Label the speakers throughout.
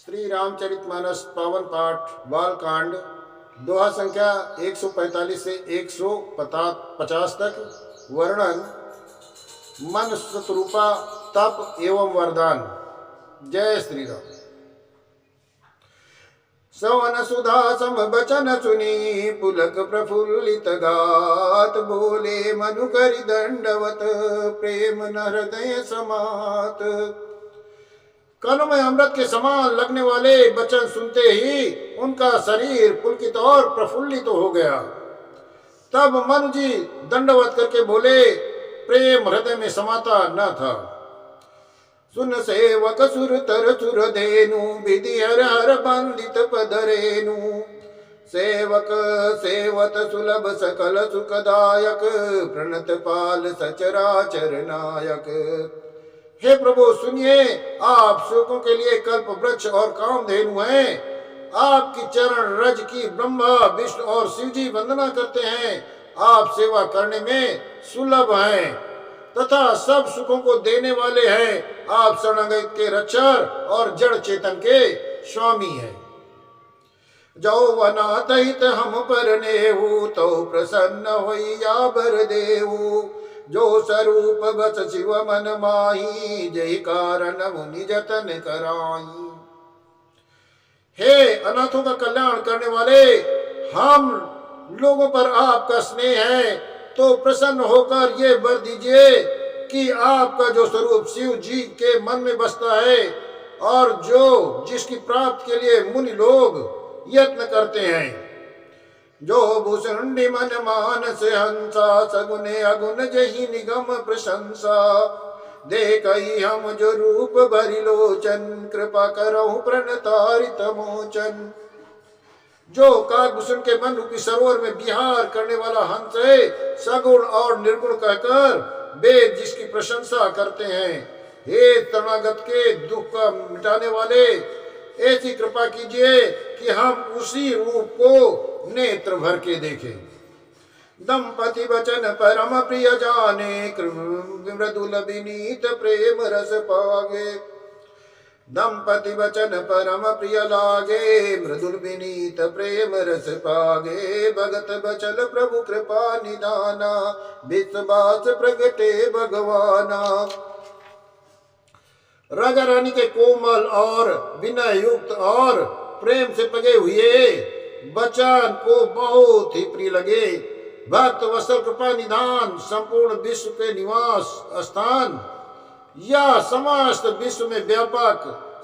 Speaker 1: श्री रामचरितमानस पावन पाठ बालकांड दोहा संख्या 145 से 150 तक। वर्णन मन स्वरूपा तप एवं वरदान। जय श्री राम। सवन सुधा सम बचन सुनी पुलक प्रफुल्लित गात बोले मनु करि दंडवत प्रेम न हृदय समात। कानों में अमृत के समान लगने वाले वचन सुनते ही उनका शरीर पुलकित और प्रफुल्लित हो गया। तब मनु जी दंडवत करके बोले, प्रेम हृदय में समाता न था। सुन सेवक सुर तर चुर धेनु विधि हर हर बंदित पदरेनु। सेवक सेवत सुलभ सकल सुखदायक प्रणत पाल सचराचर नायक। हे प्रभु सुनिए, आप सेवकों के लिए कल्प वृक्ष और कामधेनु हैं। आपकी चरण रज की ब्रह्मा विष्णु और शिव जी वंदना करते हैं। आप सेवा करने में सुलभ हैं तथा सब सुखों को देने वाले हैं। आप शरणागत के रक्षक और जड़ चेतन के स्वामी हैं। जो वनात हित हम पर नेहु तो प्रसन्न होइया बर देहु। जो स्वरूप बस शिव मन माही जय कारण मुनि जतन कराई। हे अनाथों का कल्याण करने वाले, हम लोगों पर आपका स्नेह है तो प्रसन्न होकर ये वर दीजिए कि आपका जो स्वरूप शिव जी के मन में बसता है और जो जिसकी प्राप्ति के लिए मुनि लोग यत्न करते हैं। जो भूषुंडी मन मानस हंसा सगुने अगुन जही निगम प्रशंसा। देखई हम जो रूप भरि लोचन कृपा करहु प्रणतारित मोचन। जो काकभूषण के मन रूपी सरोवर में विहार करने वाला हंस है, सगुण और निर्गुण कहकर वेद जिसकी प्रशंसा करते हैं। हे शरणागत के दुख का मिटाने वाले, ऐसी कृपा कीजिए कि हम उसी रूप को नेत्र भर के देखें। दंपति वचन परम प्रिय जाने मृदुल विनीत प्रेम रस पागे। दंपति वचन परम प्रिय लागे मृदुल विनीत प्रेम रस पागे। भगत बचल प्रभु कृपा निदाना विश्वास प्रगटे भगवाना। राजा रानी के कोमल और विनय युक्त और प्रेम से पगे हुए वचन को बहुत ही प्रिय लगे। भक्त वत्सल कृपा निधान संपूर्ण विश्व के निवास स्थान या समस्त विश्व में व्यापक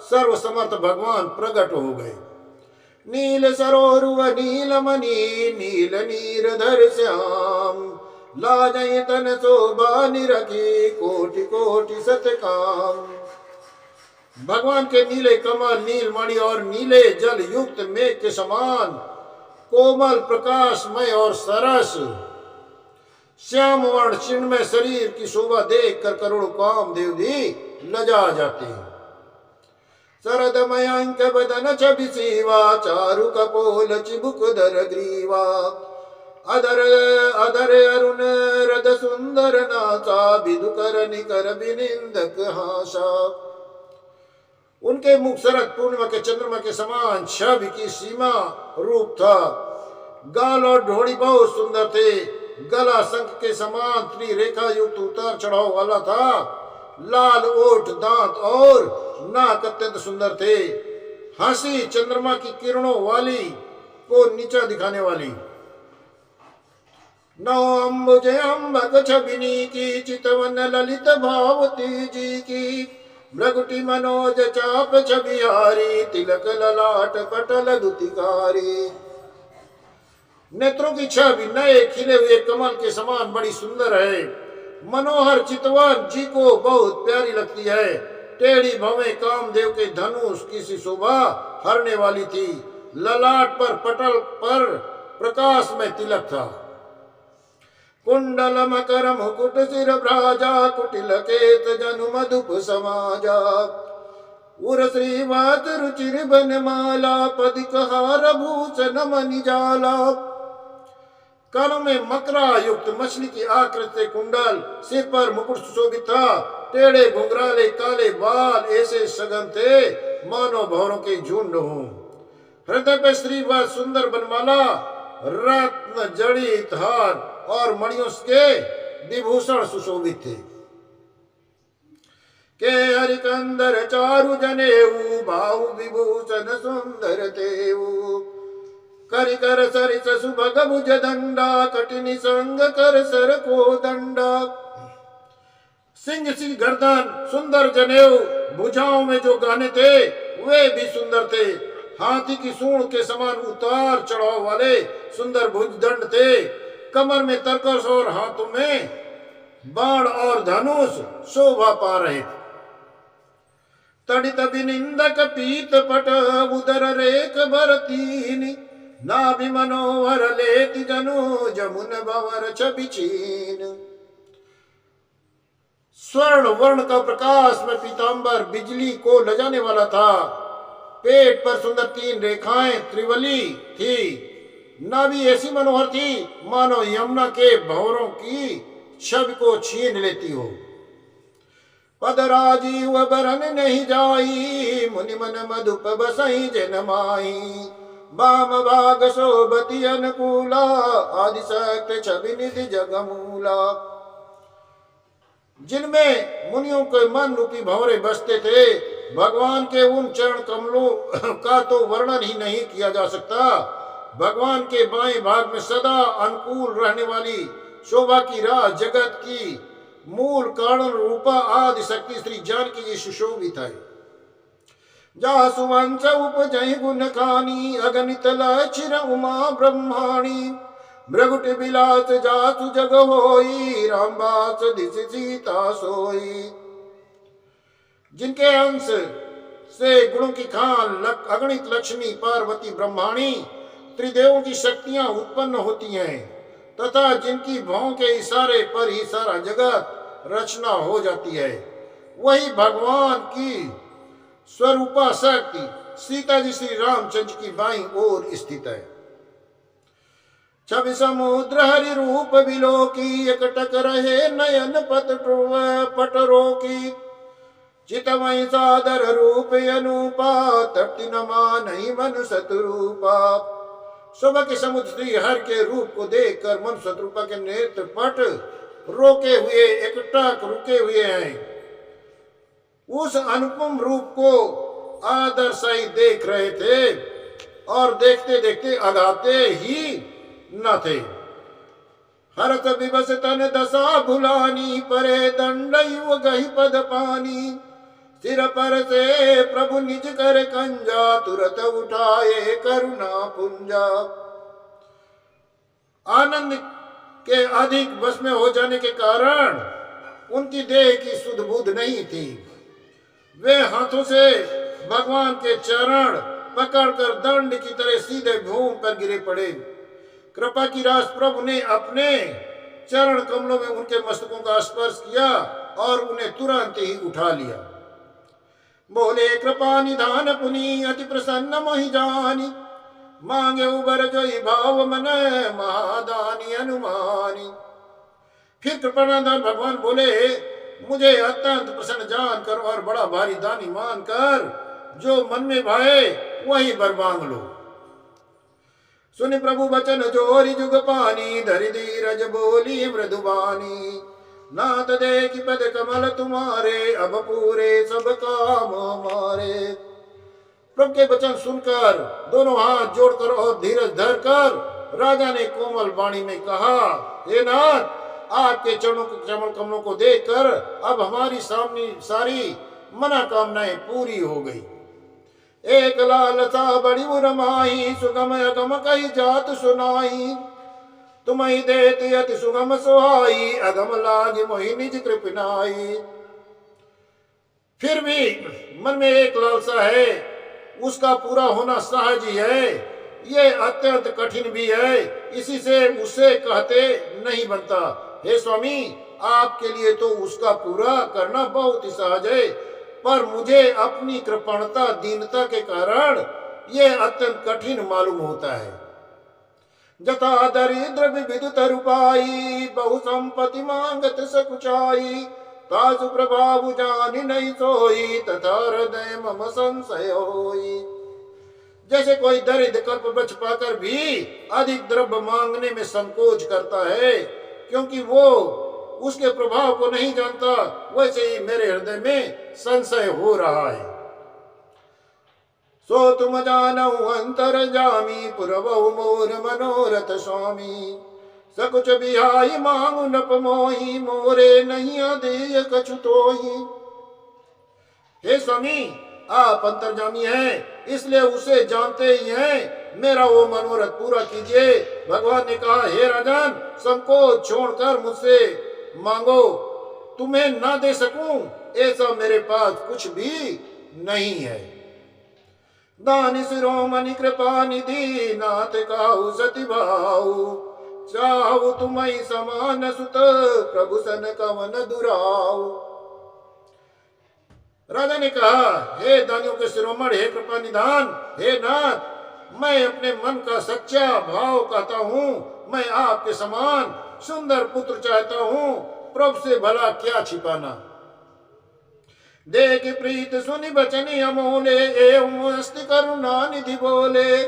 Speaker 1: सर्व समर्थ भगवान प्रकट हो गए। नील सरोरुव नील मणि नील नीरधर श्याम। लाजई तन शोभा निरखी कोटि कोटि सतकाम। भगवान के नीले कमल नील मणि और नीले जल युक्त मेघ के समान कोमल प्रकाशमय और सरस श्याम वर्ण चिन्मय शरीर की शोभा देख कर करोड़ों कामदेव भी लजा जाते हैं। शरद मयंक बदन छवि सीवा चारु कपोल चिबुक धर ग्रीवा। अधर अधर अरुण रद सुंदर नाचा विदुकर निकर विनिंदक हासा। उनके मुख शरद पूर्णिमा के चंद्रमा के समान छवि की सीमा रूप था। गाल और ढोड़ी बहुत सुंदर थे। गला शंख के समान त्रिरेखा युक्त उतार चढ़ाव वाला था। लाल ओठ दांत और नाक अत्यंत सुंदर थे। हंसी चंद्रमा की किरणों वाली को नीचा दिखाने वाली। नौ अम्बुज अम्बक छबिनी की चितवन ललित भावती जी की। भ्रगुटी मनोज चाप छबिहारी तिलक ललाट पटल दुतिकारी। नेत्रों की छवि नए खिले हुए कमल के समान बड़ी सुंदर है। मनोहर चितवन जी को बहुत प्यारी लगती है। टेढ़ी भवें कामदेव के धनुष की सी शोभा हरने वाली थी। ललाट पर पटल पर प्रकाश में तिलक था। कुंडल मकर मुकुट सिर भ्राजा कुटिल केत जनु मधुप समाजा। उर श्रीवात रुचिर बनमाला पदिक हार भूषण मणि जाला। कानों में मकरा युक्त मछली की आकृति से कुंडल, सिर पर मुकुट सुशोभित था टेढ़े घुंघराले काले बाल ऐसे सघन थे मानो भौरों के झुंड हों। हृदय पे श्रीवत सुंदर बनमाला, रत्न जड़ित हार और मणियों के विभूषण सुशोभित थे। के हरिकंदर चारु जनेऊ, भाऊ विभूषण सुंदर तेऊ। करि कर सरिस सुभग भुज दंडा, कटिनि संग कर सर को दंडा। सिंह सी गर्दन, सुंदर जनेऊ, भुजाओं में जो गाने थे वे भी सुंदर थे। हाथी की सूंड के समान उतार चढ़ाव वाले सुंदर भुजदंड थे। कमर में तरकस और हाथों में बाण और धनुष शोभा पा रहे थे। तड़ित बिनिंदक पीत पट, उदर रेख भरतीनि। नाभि मनोहर लेति जनु, जमुन भंवर छवि छीन। स्वर्ण वर्ण का प्रकाश में पीतांबर बिजली को लजाने वाला था। पेट पर सुंदर 3 रेखाएं त्रिवली थी। नाभि ऐसी मनोहर थी मानो यमुना के भंवरों की छवि को छीन लेती हो। पद राजीव बरन नहीं जाई, मुनि मन मधुप बसई जन माई। बाम भाग शोभति अनुकूला, आदिशक्ति छवि निधि जगमूला। जिनमें मुनियों के मन रूपी भंवरे बसते थे, भगवान के उन चरण कमलों का तो वर्णन ही नहीं किया जा सकता। भगवान के बाएं भाग में सदा अनुकूल रहने वाली शोभा की राह जगत की मूल कारण रूपा आदि शक्ति श्री जानकी जी सुशोभित है। जा सुवंश उपजय गुण खानी, अगणित लक्षिर उमा ब्रह्माणी। भृगुट बिलास जासु जग होई, रामबास दिस सीता सोई। जिनके अंश से गुणों की खान अगणित लक्ष्मी पार्वती ब्रह्माणी त्रिदेवों की शक्तियां उत्पन्न होती हैं, तथा जिनकी भौं के इशारे पर ही सारा जगत रचना हो जाती है, वही भगवान की स्वरूपा शक्ति सीता जी श्री रामचंद्र की बाईं ओर स्थित है। छवि समुद्र हरि रूप बिलोकी, एकटक रहे नयन पटरो की। चितमय सादर रूप अनुपा, तृप्ति न मानहि मन शत्रुपा। शोभा के समुद्र श्री हर के रूप को देखकर मन शत्रुपा के नेत्र पट रोके हुए एकटक रुके हुए हैं। उस अनुपम रूप को आदर सहित देख रहे थे और देखते देखते अगाते ही न थे। हरत विवश तन दशा भुलानी, परे दंड युव गहि पद पानी। सिर पर से प्रभु निज कर कंजा, तुरत उठाए करुणा पुंजा। आनंद के अधिक वश में हो जाने के कारण उनकी देह की सुध बुध नहीं थी। वे हाथों से भगवान के चरण पकड़कर दंड की तरह सीधे भूमि पर गिरे पड़े। कृपा की रास प्रभु ने अपने चरण कमलों में उनके मस्तकों का स्पर्श किया और उन्हें तुरंत ही उठा लिया। बोले कृपा निधान पुनि, अति प्रसन्न मोहि जानी। मांगे उबर जोई भाव मन, महादानी अनुमानी। फिर कृपानिधान भगवान बोले, मुझे अत्यंत प्रसन्न जानकर और बड़ा भारी दानी मानकर जो मन में भाए वही वर मांग लो। सुनि प्रभु बचन जोरी जुग पानी, धरि धीरज बोली मृदुबानी। नाथ देखि पद कमल तुम्हारे, अब पूरे सब काम हमारे। प्रभु के वचन सुनकर दोनों हाथ जोड़कर और धीरज धरकर राजा ने कोमल वाणी में कहा, हे नाथ, आपके चरणों कमल कमलों को देखकर अब हमारी सामने सारी मनोकामनाएं पूरी हो गई। एक लालसा बड़ी उरमाई, सुगम अगम कही जात सुनाई। तुम्हि देति अति सुगम सुहाई, अगम लागी मोहि निज कृपनाई। फिर भी मन में एक लालसा है, उसका पूरा होना सहज ही है, ये अत्यंत कठिन भी है, इसी से उसे कहते नहीं बनता। हे स्वामी, आपके लिए तो उसका पूरा करना बहुत ही सहज है, पर मुझे अपनी कृपणता दीनता के कारण ये अत्यंत कठिन मालूम होता है। जथा दरिद्र विविध तरुपाई, बहु संपत्ति मांगत सकुचाई। तासु प्रभाव जानि नहीं सोई, तथा हृदय मम संशय होई। जैसे कोई दरिद्र कल्प वृक्ष पाकर भी अधिक द्रव्य मांगने में संकोच करता है, क्योंकि वो उसके प्रभाव को नहीं जानता, वैसे ही मेरे हृदय में संशय हो रहा है। सो तुम जानऊ अंतर जामी, पुरबहु मोर मनोरथ स्वामी। सकुच बिहाई मांगु नप मोही, मोरे नहीं अधेय कछु तोही। हे स्वामी, आप अंतर्जामी हैं, इसलिए उसे जानते ही हैं, मेरा वो मनोरथ पूरा कीजिए। भगवान ने कहा, हे राजन, संकोच छोड़कर मुझसे मांगो, तुम्हें ना दे सकूं ऐसा मेरे पास कुछ भी नहीं है। दानि शिरोमणि कृपा निधि, नाथ काहू सति भाऊ। चाहु तुम्हि समान सुत, प्रभु सन कवन दुराऊ। राजा ने कहा, हे दानियों के शिरोमणि, हे कृपा निधान, हे नाथ, मैं अपने मन का सच्चा भाव कहता हूँ, मैं आपके समान सुंदर पुत्र चाहता हूँ, प्रभु से भला क्या छिपाना। देख प्रीत सुनि बचन अमोले, एवं अस्ति करुणा निधि बोले।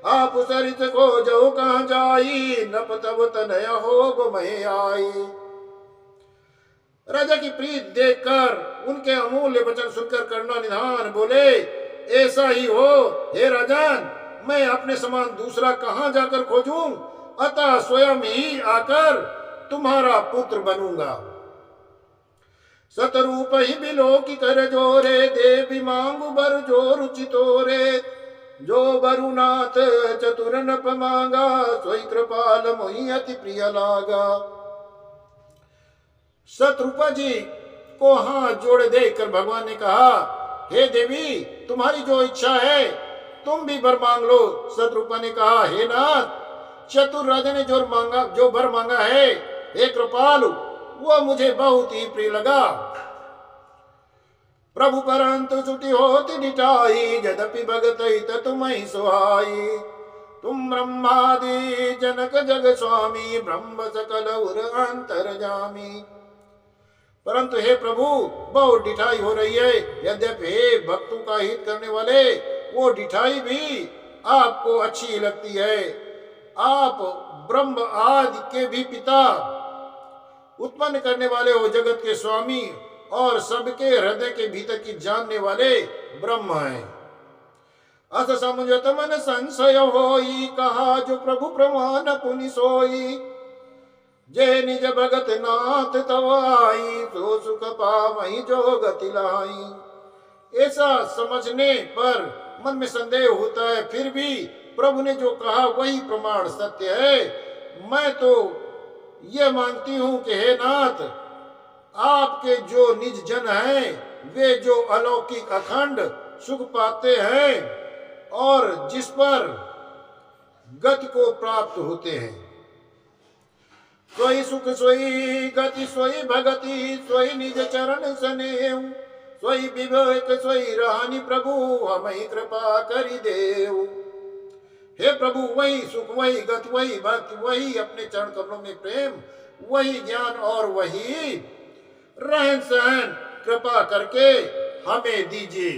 Speaker 1: आप सरित को जो कहाँ जाई, नप तब तनय हो गुमय आई। राजा की प्रीत देखकर, उनके अमूल्य वचन सुनकर करुणा निधान बोले, ऐसा ही हो हे राजन, मैं अपने समान दूसरा कहाँ जाकर खोजूं, अतः स्वयं ही आकर तुम्हारा पुत्र बनूंगा। सतरूप ही बिलो की कर जोरे, देवी मांगू बर जो रुचि तोरे। जो बरुनाथ चतुर नप मांगा, सोई कृपाल मोहि अति प्रिय लागा। शत्रुपा जी को हाथ जोड़े देखकर भगवान ने कहा, हे देवी, तुम्हारी जो इच्छा है तुम भी वर मांग लो। शत्रुपा ने कहा, हे नाथ, चतुर राजा ने जो वर मांगा है, हे कृपालु, वो मुझे बहुत ही प्रिय लगा। प्रभु परंतु छुटी होती डिटाई, यद्यपि भगत हित तुम्हि सुहाई। तुम ब्रह्मादि जनक जग स्वामी, ब्रह्म सकल उर अंतर्जामी। परंतु हे प्रभु, बहुत डिठाई हो रही है। यद्यपि हे भक्तों का हित करने वाले, वो डिठाई भी आपको अच्छी लगती है। आप ब्रह्म आदि के भी पिता, उत्पन्न करने वाले हो, जगत के स्वामी और सबके हृदय के भीतर की जानने वाले ब्रह्म हैं। अस समझत मन संशय होई, कहा जो प्रभु प्रमाण पुनि सोई। जे निज भगत नाथ तवाई, सो सुख पावहि जो गति लाई। ऐसा समझने पर मन में संदेह होता है, फिर भी प्रभु ने जो कहा वही प्रमाण सत्य है। मैं तो ये मानती हूँ कि हे नाथ, आपके जो निज जन हैं, वे जो अलौकिक अखंड सुख पाते हैं और जिस पर गति को प्राप्त होते हैं, सोई सुख सोई गति सोई भगति, सोई निज चरण स्नेह, सोई विवेक सोई रानी, प्रभु हमें कृपा करि देव। हे प्रभु, वही सुख, वही गति, वही भक्ति, वही अपने चरण कमलों में प्रेम, वही ज्ञान और वही रहन सहन कृपा करके हमें दीजिए।